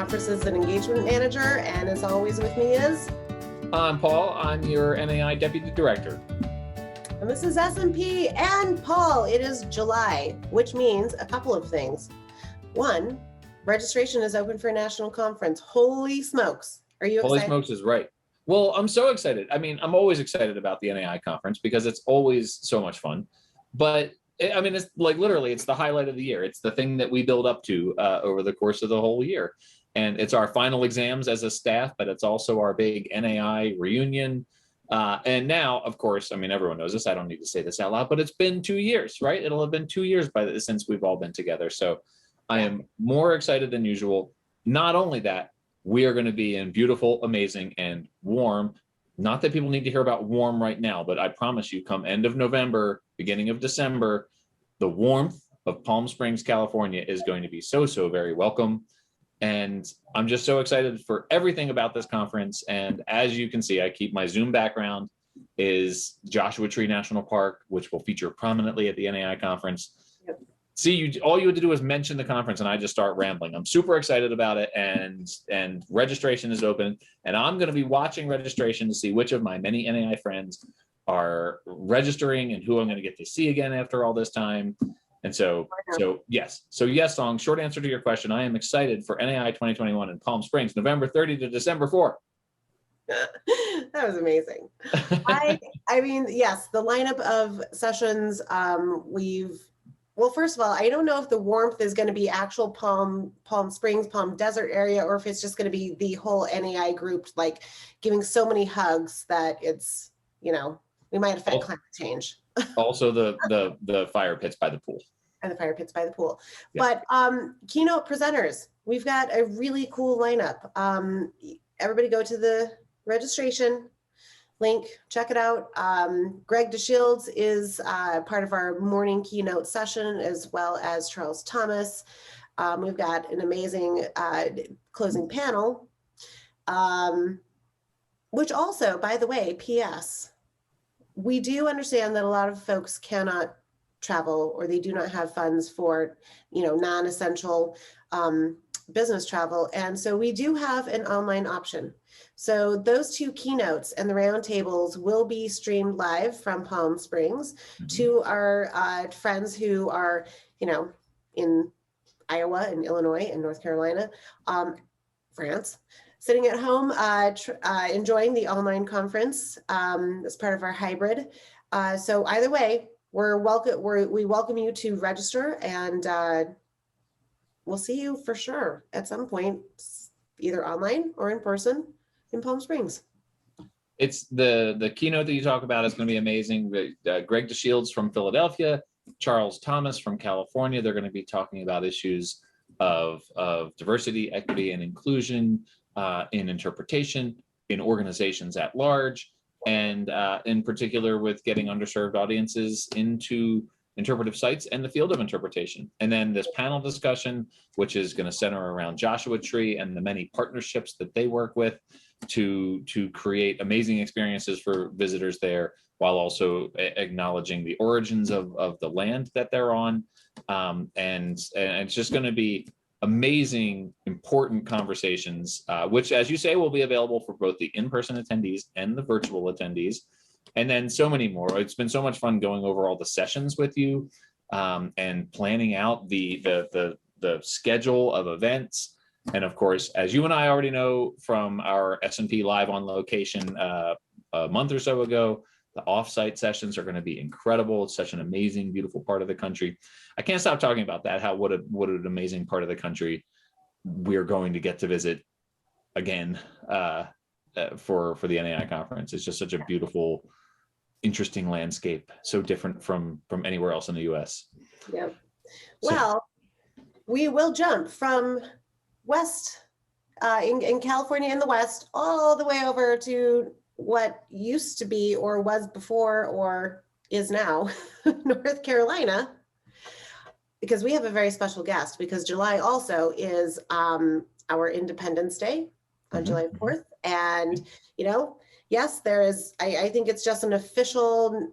Conferences and Engagement Manager, and as always with me is... I'm Paul. I'm your NAI Deputy Director. And this is S&P. And Paul, it is July, which means a couple of things. One, registration is open for a national conference. Holy smokes. Are you excited? Holy smokes is right. Well, I'm so excited. I mean, I'm always excited about the NAI conference because it's always so much fun. But I mean, it's like literally, it's the highlight of the year. It's the thing that we build up to over the course of the whole year. And it's our final exams as a staff, but it's also our big NAI reunion. And now, of course, I mean, everyone knows this. I don't need to say this out loud, but it's been 2 years, right? It'll have been 2 years since we've all been together. So I am more excited than usual. Not only that, we are going to be in beautiful, amazing, and warm. Not that people need to hear about warm right now, but I promise you, come end of November, beginning of December, the warmth of Palm Springs, California is going to be so very welcome. And I'm just so excited for everything about this conference. And as you can see, I keep my Zoom background is Joshua Tree National Park, which will feature prominently at the NAI conference. Yep. See, all you had to do was mention the conference and I just start rambling. I'm super excited about it, and registration is open. And I'm going to be watching registration to see which of my many NAI friends are registering and who I'm going to get to see again after all this time. And so yes, Song, short answer to your question, I am excited for NAI 2021 in Palm Springs, November 30 to December 4. That was amazing. I mean, yes, the lineup of sessions, well, first of all, I don't know if the warmth is going to be actual Palm Springs, Palm Desert area, or if it's just going to be the whole NAI group, like giving so many hugs that it's, we might affect climate change. Also the fire pits by the pool. And the fire pits by the pool. Yeah. But keynote presenters, we've got a really cool lineup. Everybody go to the registration link, check it out. Greg DeShields is part of our morning keynote session, as well as Charles Thomas. We've got an amazing closing panel, which also, by the way, P.S., we do understand that a lot of folks cannot travel, or they do not have funds for, non-essential business travel. And so we do have an online option. So those two keynotes and the roundtables will be streamed live from Palm Springs to our friends who are, in Iowa and Illinois and North Carolina, France, sitting at home, enjoying the online conference as part of our hybrid. So either way, we welcome you to register, and we'll see you for sure at some point, either online or in person in Palm Springs. It's the keynote that you talk about is going to be amazing. Greg DeShields from Philadelphia, Charles Thomas from California. They're going to be talking about issues of diversity, equity, and inclusion in interpretation, in organizations at large, and in particular with getting underserved audiences into interpretive sites and the field of interpretation. And then this panel discussion, which is going to center around Joshua Tree and the many partnerships that they work with to create amazing experiences for visitors there, while also acknowledging the origins of the land that they're on. And it's just going to be amazing, important conversations, which, as you say, will be available for both the in-person attendees and the virtual attendees. And then so many more. It's been so much fun going over all the sessions with you, and planning out the schedule of events. And of course, as you and I already know from our S&P Live on Location a month or so ago, the offsite sessions are going to be incredible. It's such an amazing, beautiful part of the country. I can't stop talking about that. What an amazing part of the country we're going to get to visit again for the NAI conference. It's just such a beautiful, interesting landscape, so different from anywhere else in the U.S. Yeah. Well, we will jump from west in California in the west all the way over to what used to be or was before or is now North Carolina, because we have a very special guest, because July also is our Independence Day on July 4th. And, yes, there is, I think it's just an official,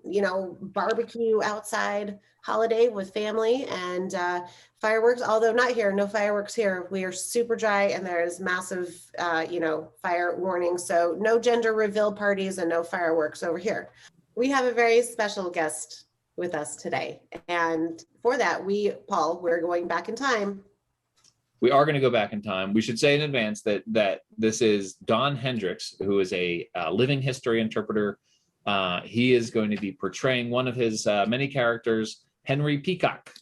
barbecue outside, holiday with family and fireworks, although not here, no fireworks here. We are super dry and there's massive, fire warning. So no gender reveal parties and no fireworks over here. We have a very special guest with us today. And for that, Paul, we're going back in time. We are going to go back in time. We should say in advance that this is Don Hendrix, who is a living history interpreter. He is going to be portraying one of his many characters, Henry Peacock,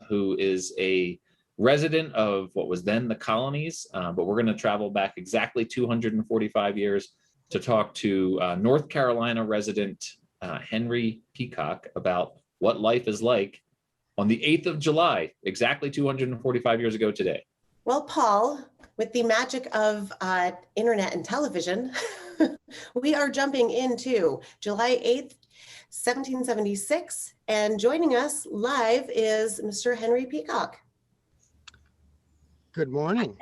who is a resident of what was then the colonies. But we're going to travel back exactly 245 years to talk to North Carolina resident Henry Peacock about what life is like on the 8th of July, exactly 245 years ago today. Well, Paul, with the magic of internet and television, we are jumping into July 8th, 1776, and joining us live is Mr. Henry Peacock. Good morning.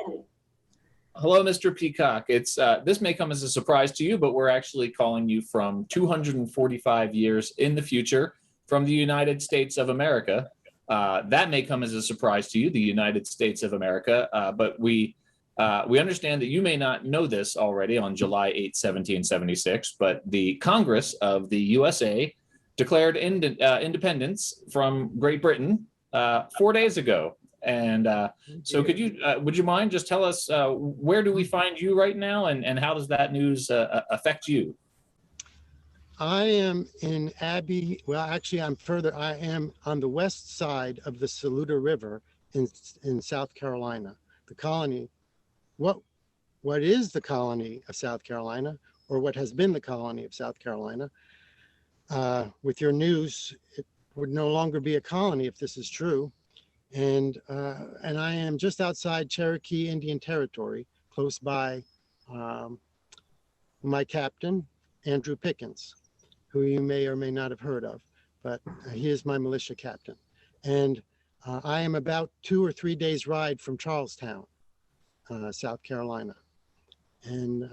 Hello, Mr. Peacock. It's this may come as a surprise to you, but we're actually calling you from 245 years in the future from the United States of America. That may come as a surprise to you, the United States of America, but we understand that you may not know this already on July 8, 1776, but the Congress of the USA declared independence from Great Britain 4 days ago. And so would you mind just tell us where do we find you right now and how does that news affect you? I am in Abbey. Well, actually, I am on the west side of the Saluda River in South Carolina, the colony. What is the colony of South Carolina, or what has been the colony of South Carolina? With your news, it would no longer be a colony if this is true. And I am just outside Cherokee Indian Territory, close by my captain, Andrew Pickens, who you may or may not have heard of, but he is my militia captain. And I am about 2 or 3 days ride from Charlestown, South Carolina. And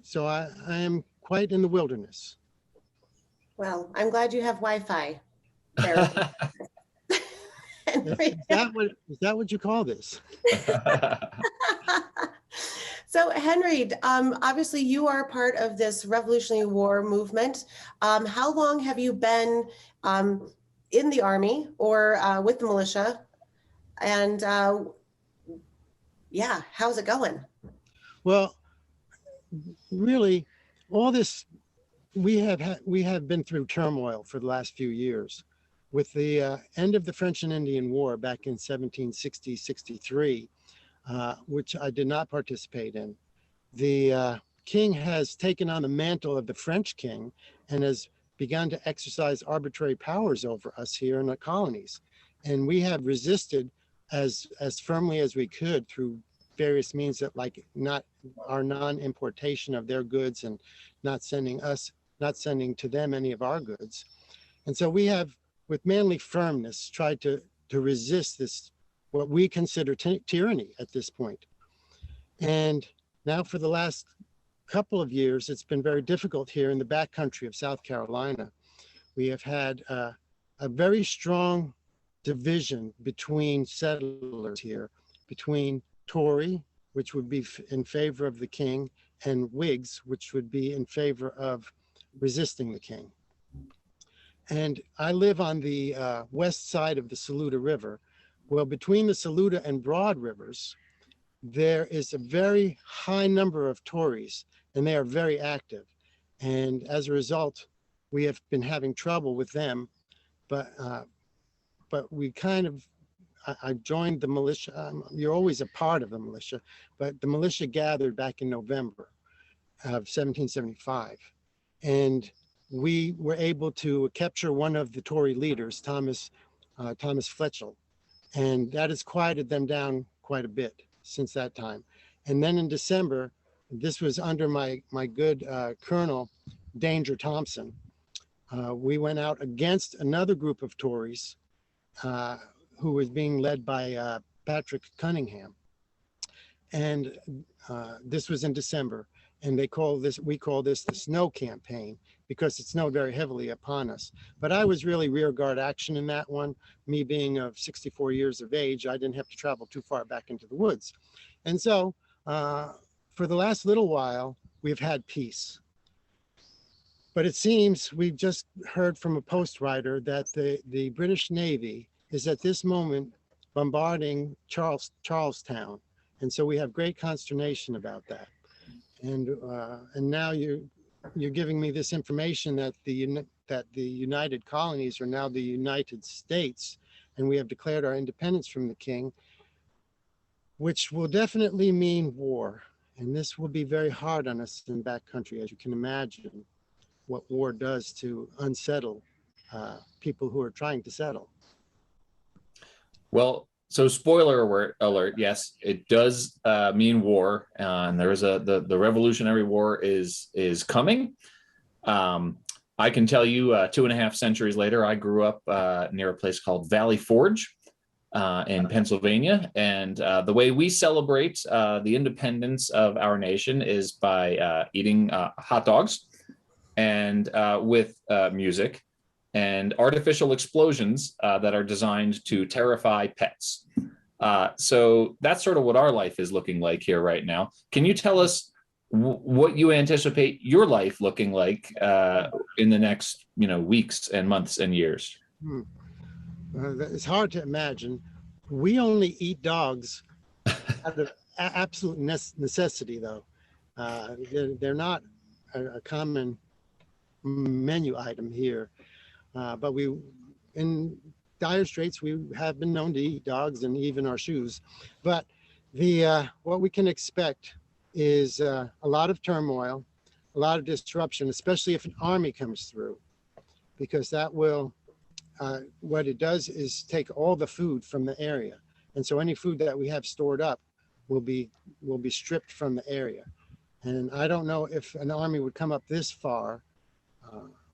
so I am quite in the wilderness. Well, I'm glad you have Wi-Fi. Is that what you call this? So Henry, obviously you are part of this Revolutionary War movement. How long have you been in the Army or with the militia? And how's it going? Well, really, all this, we have been through turmoil for the last few years. With the end of the French and Indian War back in 1760-63, which I did not participate in, the king has taken on the mantle of the French king and has begun to exercise arbitrary powers over us here in the colonies. And we have resisted as firmly as we could through various means that, like, not our non-importation of their goods and not sending to them any of our goods. And so we have, with manly firmness, tried to resist this, what we consider tyranny at this point. And now for the last couple of years, it's been very difficult here in the backcountry of South Carolina. We have had a very strong division between settlers here, between Tory, which would be in favor of the king, and Whigs, which would be in favor of resisting the king. And I live on the west side of the Saluda River. Well, between the Saluda and Broad rivers, there is a very high number of Tories, and they are very active. And as a result, we have been having trouble with them. But we kind of, I joined the militia. You're always a part of the militia, but the militia gathered back in November of 1775. And we were able to capture one of the Tory leaders, Thomas Fletchel, and that has quieted them down quite a bit since that time. And then in December, this was under my good Colonel Danger Thompson, we went out against another group of Tories who was being led by Patrick Cunningham. And this was in December. And we call this the snow campaign because it snowed very heavily upon us. But I was really rear guard action in that one. Me being of 64 years of age, I didn't have to travel too far back into the woods. And so for the last little while, we've had peace. But it seems we've just heard from a post writer that the British Navy is at this moment bombarding Charlestown. And so we have great consternation about that. And now you're giving me this information that the United Colonies are now the United States, and we have declared our independence from the king, which will definitely mean war. And this will be very hard on us in backcountry, as you can imagine, what war does to unsettle people who are trying to settle. Well, so spoiler alert, yes, it does mean war, and there is the Revolutionary War is coming. I can tell you 2.5 centuries later, I grew up near a place called Valley Forge in Pennsylvania. And the way we celebrate the independence of our nation is by eating hot dogs and with music and artificial explosions that are designed to terrify pets. So that's sort of what our life is looking like here right now. Can you tell us what you anticipate your life looking like in the next, weeks and months and years? It's hard to imagine. We only eat dogs out of absolute necessity, though. They're not a common menu item here. But in dire straits, we have been known to eat dogs and even our shoes. But what we can expect is a lot of turmoil, a lot of disruption, especially if an army comes through, because that will, what it does is take all the food from the area. And so any food that we have stored up will be stripped from the area. And I don't know if an army would come up this far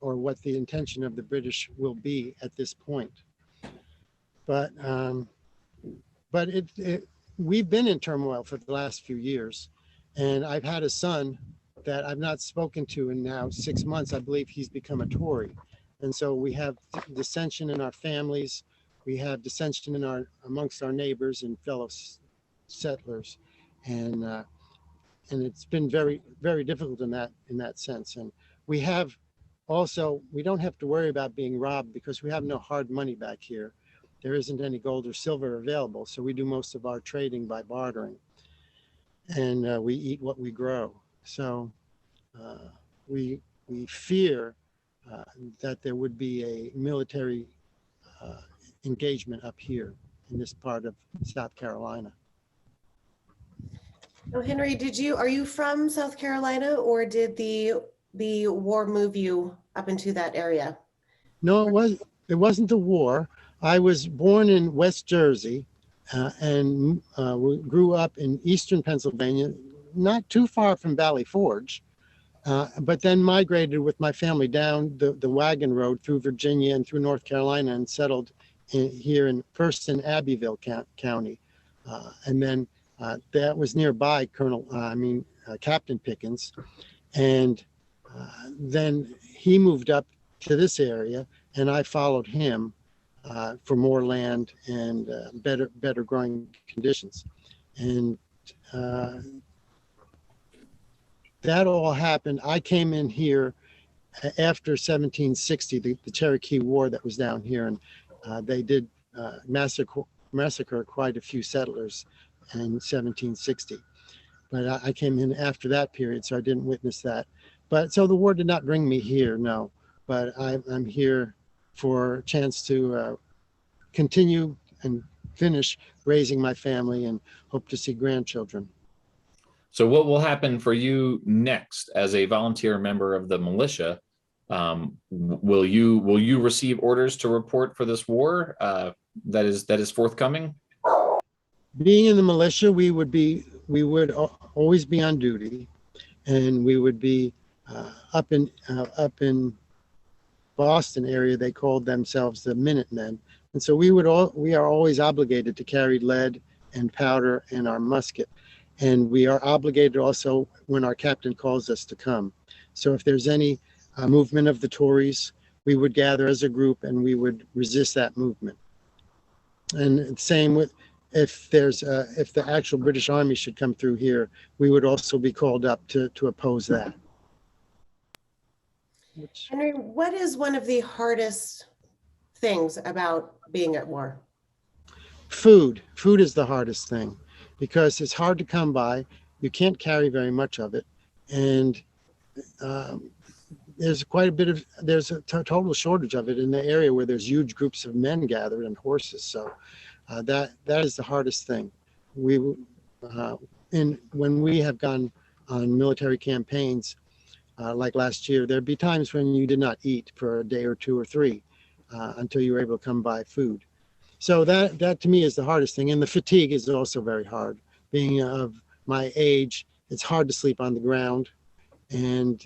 or what the intention of the British will be at this point. But we've been in turmoil for the last few years. And I've had a son that I've not spoken to in now 6 months. I believe he's become a Tory. And so we have dissension in our families. We have dissension amongst our neighbors and fellow settlers. And it's been very, very difficult in that sense. And we don't have to worry about being robbed because we have no hard money back here. There isn't any gold or silver available. So we do most of our trading by bartering. And we eat what we grow. So we fear that there would be a military engagement up here in this part of South Carolina. Oh, Henry, are you from South Carolina, or did the war move you up into that area? No, it wasn't the war. I was born in West Jersey and grew up in eastern Pennsylvania, not too far from Valley Forge, but then migrated with my family down the wagon road through Virginia and through North Carolina and settled first in Abbeville County. And then that was nearby Captain Pickens. And then he moved up to this area and I followed him for more land and better growing conditions. And that all happened. I came in here after 1760, the Cherokee War that was down here, and they did massacre quite a few settlers in 1760. But I came in after that period, so I didn't witness that. But so the war did not bring me here, no. But I'm here for a chance to continue and finish raising my family and hope to see grandchildren. So what will happen for you next as a volunteer member of the militia? Will you receive orders to report for this war that is forthcoming? Being in the militia, we would always be on duty, and we would be up in Boston area. They called themselves the Minutemen, and so we are always obligated to carry lead and powder and our musket. And we are obligated also when our captain calls us to come. So if there's any movement of the Tories, we would gather as a group and we would resist that movement. And same with if the actual British Army should come through here, we would also be called up to oppose that. Henry, what is one of the hardest things about being at war? Food. Food is the hardest thing because it's hard to come by. You can't carry very much of it. And there's a total shortage of it in the area where there's huge groups of men gathered and horses. So that is the hardest thing. When we have gone on military campaigns, like last year, there'd be times when you did not eat for a day or two or three until you were able to come by food. So that to me is the hardest thing. And the fatigue is also very hard. Being of my age, it's hard to sleep on the ground, and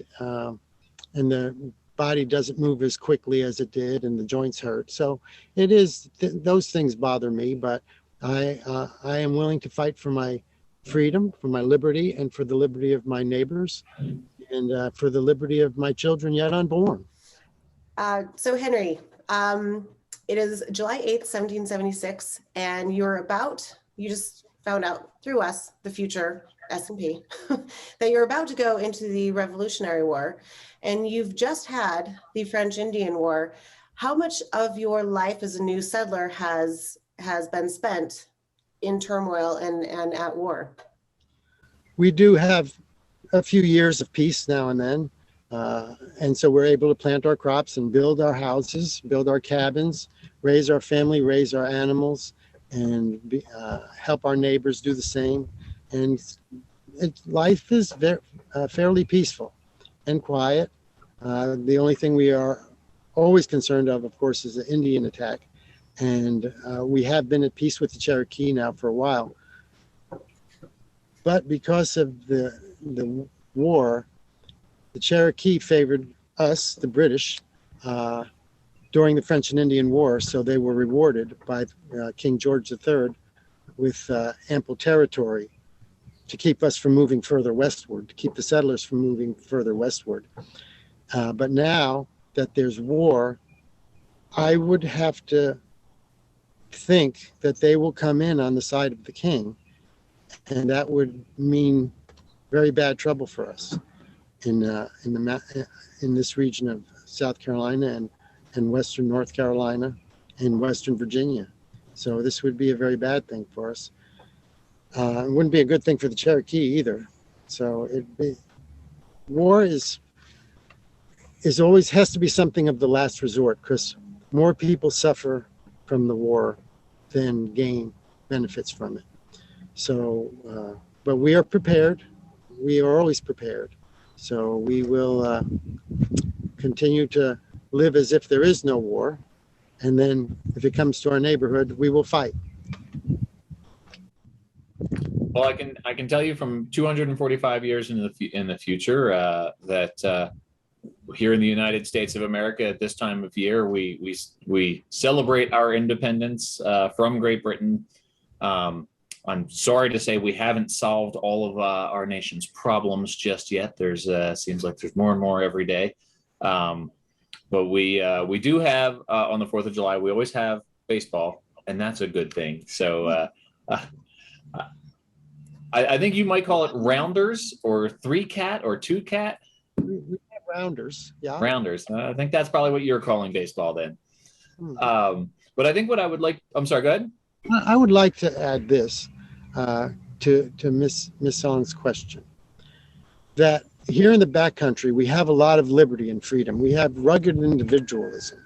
the body doesn't move as quickly as it did, and the joints hurt. So it is those things bother me, but I am willing to fight for my freedom, for my liberty, and for the liberty of my neighbors, and for the liberty of my children yet unborn. So Henry, it is July 8th, 1776, and you just found out through us, the future S&P, that you're about to go into the Revolutionary War, and you've just had the French Indian War. How much of your life as a new settler has been spent in turmoil and at war? We do have a few years of peace now and then. And so we're able to plant our crops and build our houses, build our cabins, raise our family, raise our animals, and help our neighbors do the same. And life is fairly peaceful and quiet. The only thing we are always concerned of course, is the Indian attack. And we have been at peace with the Cherokee now for a while. But because of the war, the Cherokee favored us, the British, during the French and Indian War. So they were rewarded by King George III with ample territory to keep us from moving further westward, to keep the settlers from moving further westward. But now that there's war, I would have to think that they will come in on the side of the king, and that would mean very bad trouble for us in this region of South Carolina and western North Carolina and western Virginia. So this would be a very bad thing for us. It wouldn't be a good thing for the Cherokee either. So war is always has to be something of the last resort, because more people suffer from the war than gain benefits from it. So, but we are prepared. We are always prepared. So we will continue to live as if there is no war. And then if it comes to our neighborhood, we will fight. Well, I can tell you from 245 years in the future that here in the United States of America at this time of year, we celebrate our independence from Great Britain. I'm sorry to say we haven't solved all of our nation's problems just yet. There's seems like there's more and more every day. But we do have on the 4th of July, we always have baseball, and that's a good thing. So I think you might call it rounders or 3-cat or 2-cat. We have rounders, yeah. Rounders. I think that's probably what you're calling baseball then. But I think what I would like, I'm sorry, go ahead. I would like to add this to Miss Song's question, that here in the backcountry, we have a lot of liberty and freedom. We have rugged individualism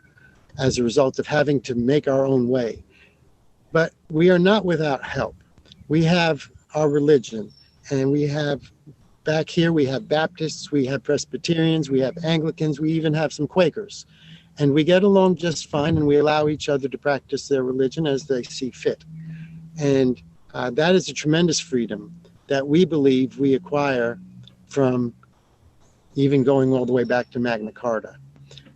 as a result of having to make our own way. But we are not without help. We have our religion, and we have back here, we have Baptists, we have Presbyterians, we have Anglicans, we even have some Quakers. And we get along just fine, and we allow each other to practice their religion as they see fit. And that is a tremendous freedom that we believe we acquire from even going all the way back to Magna Carta.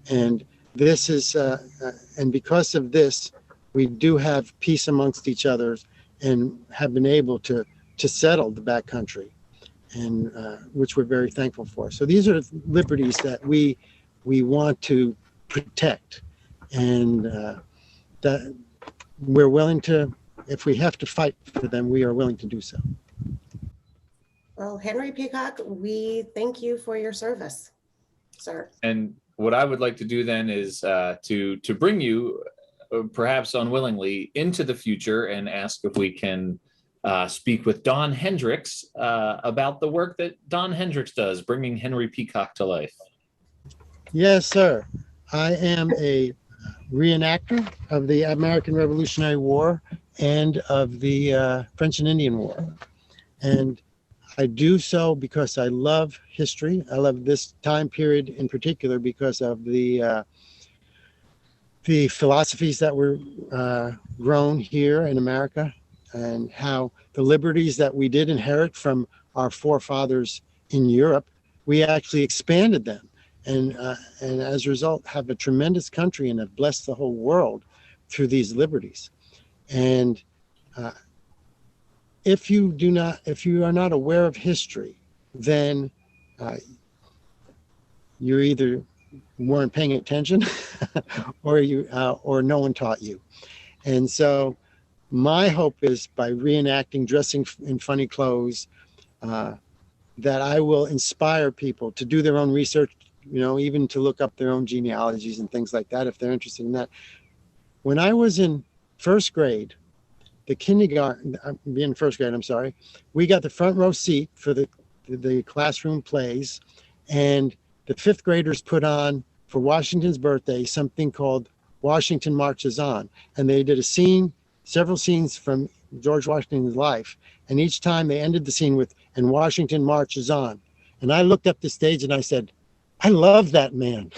And this is, and because of this, we do have peace amongst each other and have been able to to settle the backcountry, and which we're very thankful for. So these are liberties that we want to protect, and that we're willing to, if we have to fight for them, we are willing to do so. Well, Henry Peacock, we thank you for your service, sir. And what I would like to do then is to bring you, perhaps unwillingly, into the future and ask if we can speak with Don Hendrix about the work that Don Hendrix does, bringing Henry Peacock to life. Yes, sir. I am a reenactor of the American Revolutionary War and of the French and Indian War. And I do so because I love history. I love this time period in particular because of the philosophies that were grown here in America, and how the liberties that we did inherit from our forefathers in Europe, we actually expanded them. And as a result, have a tremendous country and have blessed the whole world through these liberties. And if you are not aware of history, then you either weren't paying attention or no one taught you. And so my hope is, by reenacting, dressing in funny clothes, that I will inspire people to do their own research, even to look up their own genealogies and things like that if they're interested in that. When I was in first grade, the kindergarten, being first grade, I'm sorry, we got the front row seat for the classroom plays, and the fifth graders put on, for Washington's birthday, something called Washington Marches On. And they did several scenes from George Washington's life. And each time they ended the scene with, "And Washington marches on." And I looked up the stage and I said, I love that man.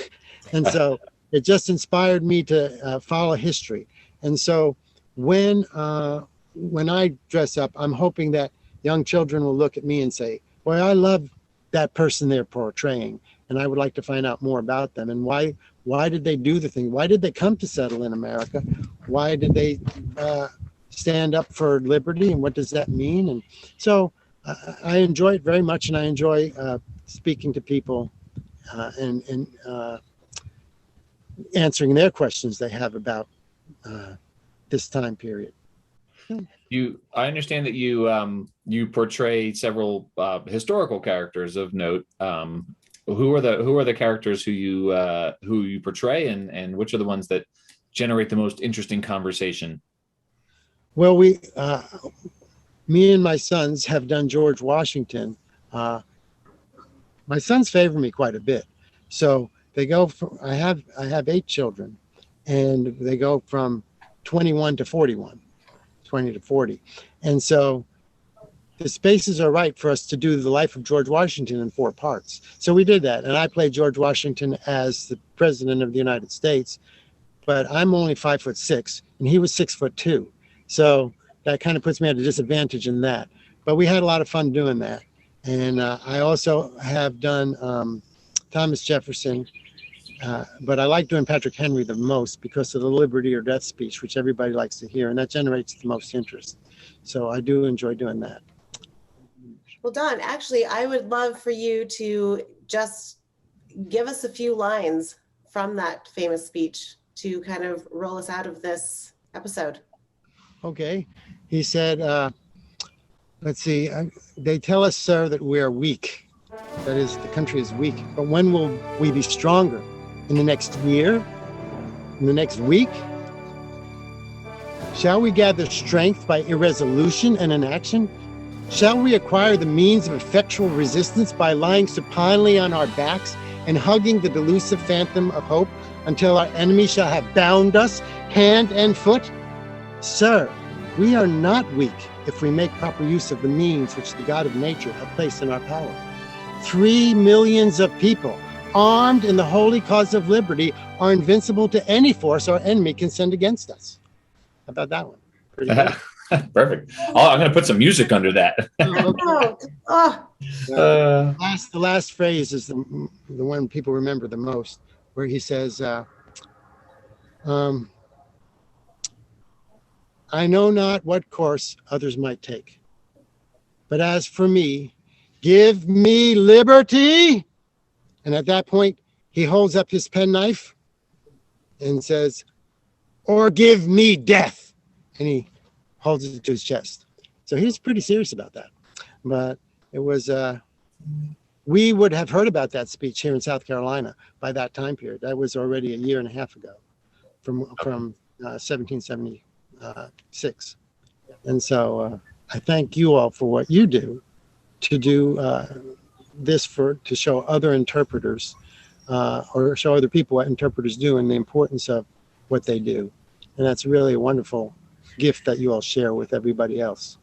And so it just inspired me to follow history. And so when I dress up, I'm hoping that young children will look at me and say, well, I love that person they're portraying, and I would like to find out more about them. And why did they do the thing? Why did they come to settle in America? Why did they stand up for liberty, and what does that mean? And so I enjoy it very much, and I enjoy speaking to people and answering their questions they have about this time period. I understand that you portray several historical characters of note. Who are the characters who you portray, and which are the ones that generate the most interesting conversation? Well, me and my sons have done George Washington. My sons favor me quite a bit, so they go from, I have 8 children, and they go from 21 to 41, 20 to 40, and so the spaces are right for us to do the life of George Washington in 4 parts. So we did that, and I played George Washington as the President of the United States, but I'm only 5'6", and he was 6'2", so that kind of puts me at a disadvantage in that. But we had a lot of fun doing that. And I also have done Thomas Jefferson, but I like doing Patrick Henry the most because of the liberty or death speech, which everybody likes to hear, and that generates the most interest. So I do enjoy doing that. Well, Don, actually, I would love for you to just give us a few lines from that famous speech to kind of roll us out of this episode. Okay. He said, let's see, they tell us, sir, that we are weak. That is, the country is weak. But when will we be stronger? In the next year? In the next week? Shall we gather strength by irresolution and inaction? Shall we acquire the means of effectual resistance by lying supinely on our backs and hugging the delusive phantom of hope until our enemy shall have bound us hand and foot? Sir, we are not weak if we make proper use of the means which the God of nature hath placed in our power. 3 millions of people, armed in the holy cause of liberty, are invincible to any force our enemy can send against us. How about that one? Pretty good. Perfect. I'm going to put some music under that. The last phrase is the one people remember the most, where he says, I know not what course others might take, But as for me, give me liberty. And at that point, he holds up his penknife and says, or give me death. And he holds it to his chest. So he's pretty serious about that. But it was, we would have heard about that speech here in South Carolina by that time period. That was already a year and a half ago from 1776. And so I thank you all for what you do to do this to show other interpreters or show other people what interpreters do and the importance of what they do. And that's really a wonderful gift that you all share with everybody else.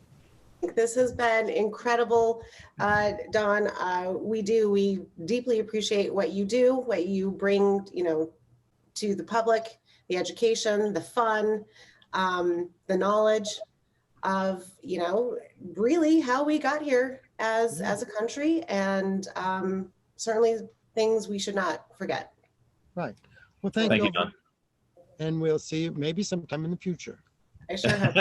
This has been incredible, Don. We deeply appreciate what you do, what you bring, to the public, the education, the fun, the knowledge of, really how we got here as a country, and certainly things we should not forget. Right. Well, thank you, Don. And we'll see you maybe sometime in the future. I sure hope.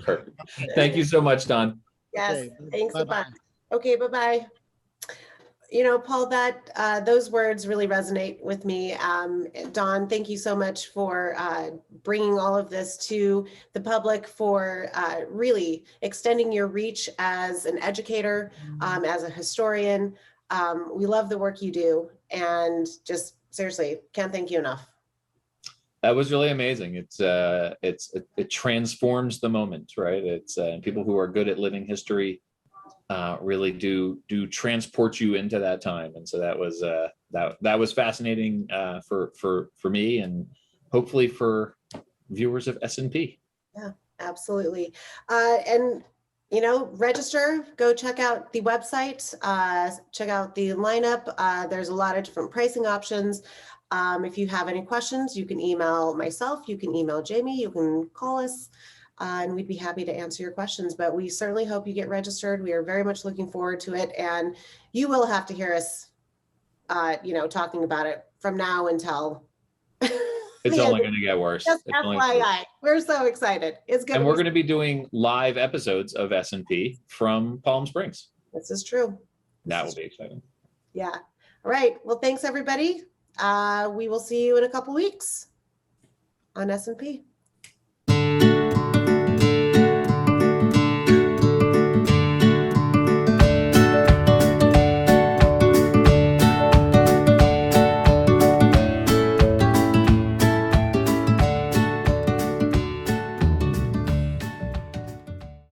Perfect. Thank you so much, Don. Yes, Okay. thanks a Bye-bye. bunch. Okay, bye-bye. Paul, that those words really resonate with me. Don, thank you so much for bringing all of this to the public, for really extending your reach as an educator, as a historian. We love the work you do, and just seriously can't thank you enough. That was really amazing. It transforms the moment, right? It's people who are good at living history really do transport you into that time, and so that was fascinating for me, and hopefully for viewers of S&P. Yeah, absolutely. And register, go check out the website, check out the lineup. There's a lot of different pricing options. If you have any questions, you can email myself, you can email Jamie, you can call us, and we'd be happy to answer your questions. But we certainly hope you get registered. We are very much looking forward to it, and you will have to hear us, talking about it from now until It's only going to get worse. Just FYI, we're so excited. And we're going to be doing live episodes of S&P from Palm Springs. This is true. That will be exciting. Yeah. All right. Well, thanks everybody. We will see you in a couple weeks on S&P.